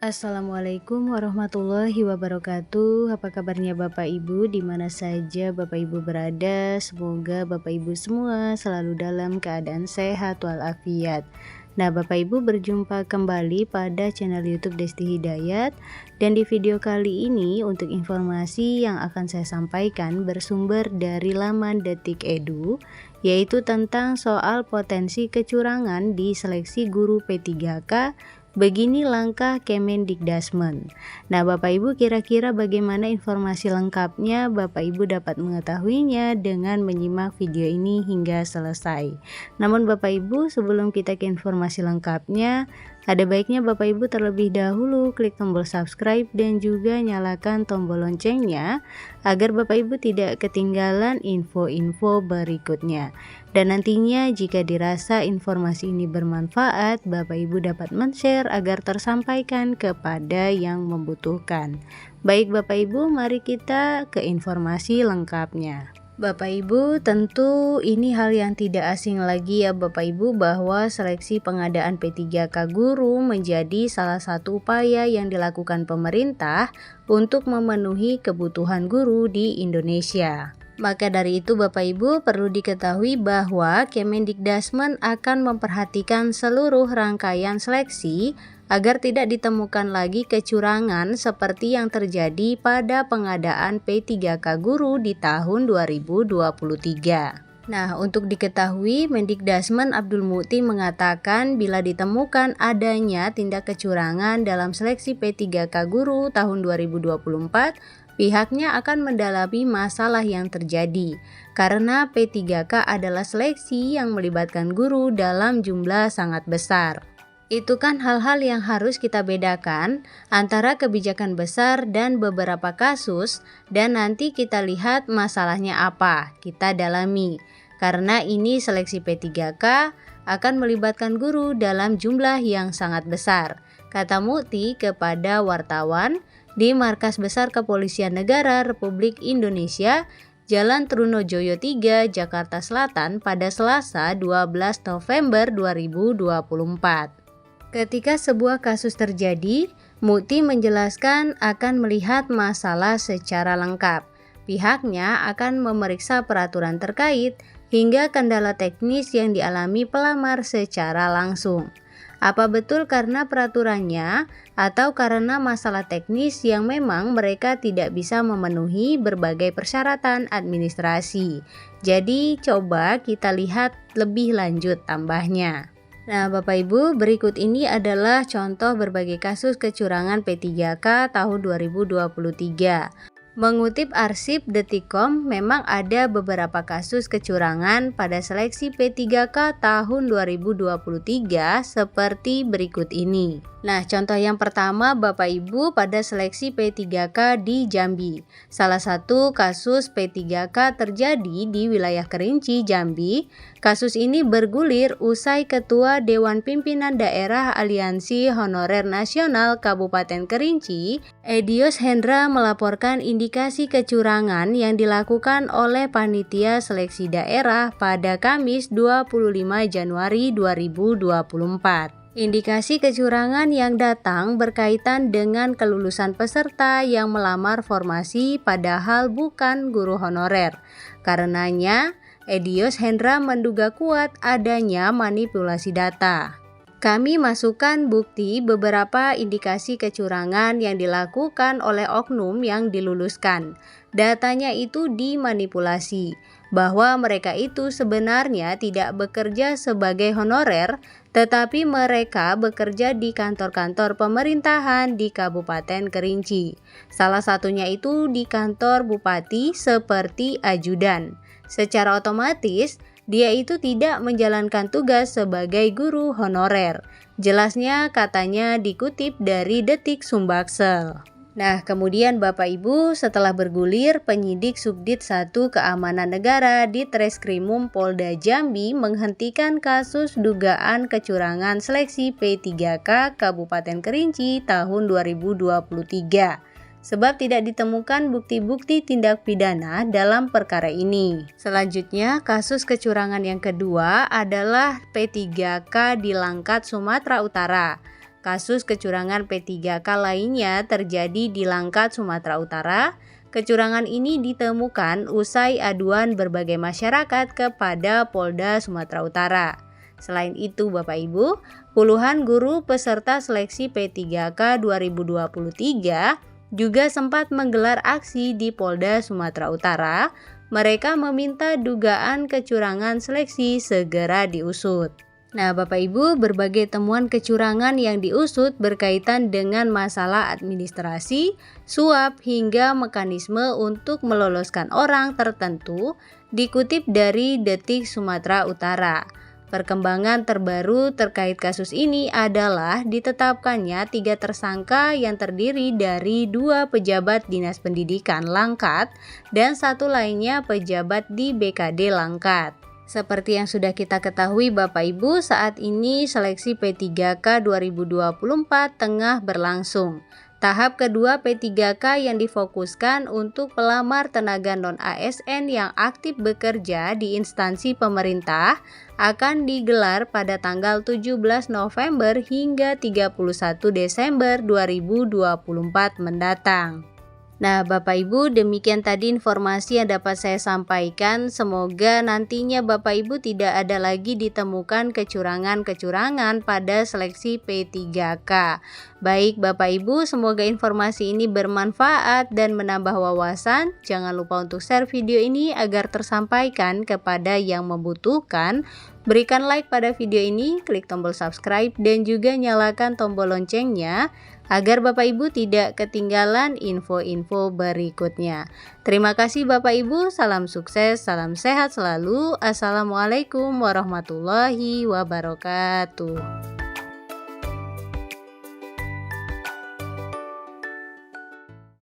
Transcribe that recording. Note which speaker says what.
Speaker 1: Assalamualaikum warahmatullahi wabarakatuh. Apa kabarnya Bapak Ibu di mana saja Bapak Ibu berada? Semoga Bapak Ibu semua selalu dalam keadaan sehat walafiat. Nah, Bapak Ibu berjumpa kembali pada channel YouTube Desti Hidayat, dan di video kali ini untuk informasi yang akan saya sampaikan bersumber dari laman Detik Edu, yaitu tentang soal potensi kecurangan di seleksi guru P3K. Begini langkah Kemendikdasmen. Nah, Bapak Ibu, kira-kira bagaimana informasi lengkapnya? Bapak Ibu dapat mengetahuinya dengan menyimak video ini hingga selesai. Namun Bapak Ibu, sebelum kita ke informasi lengkapnya, ada baiknya Bapak Ibu terlebih dahulu klik tombol subscribe dan juga nyalakan tombol loncengnya agar Bapak Ibu tidak ketinggalan info-info berikutnya. Dan nantinya jika dirasa informasi ini bermanfaat, Bapak Ibu dapat men-share agar tersampaikan kepada yang membutuhkan. Baik Bapak Ibu, mari kita ke informasi lengkapnya. Bapak Ibu, tentu ini hal yang tidak asing lagi ya Bapak Ibu, bahwa seleksi pengadaan P3K guru menjadi salah satu upaya yang dilakukan pemerintah untuk memenuhi kebutuhan guru di Indonesia. Maka dari itu Bapak Ibu perlu diketahui bahwa Kemendikdasmen akan memperhatikan seluruh rangkaian seleksi agar tidak ditemukan lagi kecurangan seperti yang terjadi pada pengadaan P3K guru di tahun 2023. Nah, untuk diketahui, Mendikdasmen Abdul Mukti mengatakan bila ditemukan adanya tindak kecurangan dalam seleksi P3K guru tahun 2024, pihaknya akan mendalami masalah yang terjadi, karena P3K adalah seleksi yang melibatkan guru dalam jumlah sangat besar. Itu kan hal-hal yang harus kita bedakan antara kebijakan besar dan beberapa kasus, dan nanti kita lihat masalahnya apa, kita dalami. Karena ini seleksi P3K akan melibatkan guru dalam jumlah yang sangat besar, kata Mukti kepada wartawan di Markas Besar Kepolisian Negara Republik Indonesia, Jalan Trunojoyo 3, Jakarta Selatan pada Selasa 12 November 2024. Ketika sebuah kasus terjadi, Mukti menjelaskan akan melihat masalah secara lengkap. Pihaknya akan memeriksa peraturan terkait hingga kendala teknis yang dialami pelamar secara langsung. Apa betul karena peraturannya atau karena masalah teknis yang memang mereka tidak bisa memenuhi berbagai persyaratan administrasi. Jadi coba kita lihat lebih lanjut tambahnya. Nah Bapak Ibu, berikut ini adalah contoh berbagai kasus kecurangan P3K tahun 2023. Mengutip arsip Detikcom, memang ada beberapa kasus kecurangan pada seleksi P3K tahun 2023 seperti berikut ini. Nah, contoh yang pertama Bapak Ibu pada seleksi P3K di Jambi. Salah satu kasus P3K terjadi di wilayah Kerinci, Jambi. Kasus ini bergulir usai Ketua Dewan Pimpinan Daerah Aliansi Honorer Nasional Kabupaten Kerinci, Edios Hendra, melaporkan indikasi kecurangan yang dilakukan oleh panitia seleksi daerah pada Kamis 25 Januari 2024. Indikasi kecurangan yang datang berkaitan dengan kelulusan peserta yang melamar formasi padahal bukan guru honorer. Karenanya, Edios Hendra menduga kuat adanya manipulasi data. Kami masukkan bukti beberapa indikasi kecurangan yang dilakukan oleh oknum yang diluluskan. Datanya itu dimanipulasi, bahwa mereka itu sebenarnya tidak bekerja sebagai honorer, tetapi mereka bekerja di kantor-kantor pemerintahan di Kabupaten Kerinci. Salah satunya itu di kantor bupati seperti ajudan. Secara otomatis, dia itu tidak menjalankan tugas sebagai guru honorer. Jelasnya katanya dikutip dari Detik Sumbaksel. Nah, kemudian Bapak Ibu, setelah bergulir, penyidik Subdit 1 Keamanan Negara di Treskrimum Polda Jambi menghentikan kasus dugaan kecurangan seleksi P3K Kabupaten Kerinci tahun 2023. Sebab tidak ditemukan bukti-bukti tindak pidana dalam perkara ini. Selanjutnya, kasus kecurangan yang kedua adalah P3K di Langkat, Sumatera Utara. Kasus kecurangan P3K lainnya terjadi di Langkat, Sumatera Utara. Kecurangan ini ditemukan usai aduan berbagai masyarakat kepada Polda Sumatera Utara. Selain itu, Bapak Ibu, puluhan guru peserta seleksi P3K 2023 juga sempat menggelar aksi di Polda Sumatera Utara. Mereka meminta dugaan kecurangan seleksi segera diusut. Nah, Bapak Ibu, berbagai temuan kecurangan yang diusut berkaitan dengan masalah administrasi, suap, hingga mekanisme untuk meloloskan orang tertentu dikutip dari Detik Sumatera Utara. Perkembangan terbaru terkait kasus ini adalah ditetapkannya 3 tersangka yang terdiri dari 2 pejabat Dinas Pendidikan Langkat dan 1 lainnya pejabat di BKD Langkat. Seperti yang sudah kita ketahui Bapak Ibu, saat ini seleksi P3K 2024 tengah berlangsung. Tahap kedua P3K yang difokuskan untuk pelamar tenaga non-ASN yang aktif bekerja di instansi pemerintah akan digelar pada tanggal 17 November hingga 31 Desember 2024 mendatang. Nah, Bapak Ibu, demikian tadi informasi yang dapat saya sampaikan. Semoga nantinya Bapak Ibu tidak ada lagi ditemukan kecurangan-kecurangan pada seleksi P3K. Baik Bapak Ibu, semoga informasi ini bermanfaat dan menambah wawasan. Jangan lupa untuk share video ini agar tersampaikan kepada yang membutuhkan. Berikan like pada video ini, klik tombol subscribe dan juga nyalakan tombol loncengnya agar Bapak Ibu tidak ketinggalan info-info berikutnya. Terima kasih Bapak Ibu, salam sukses, salam sehat selalu. Assalamualaikum warahmatullahi wabarakatuh.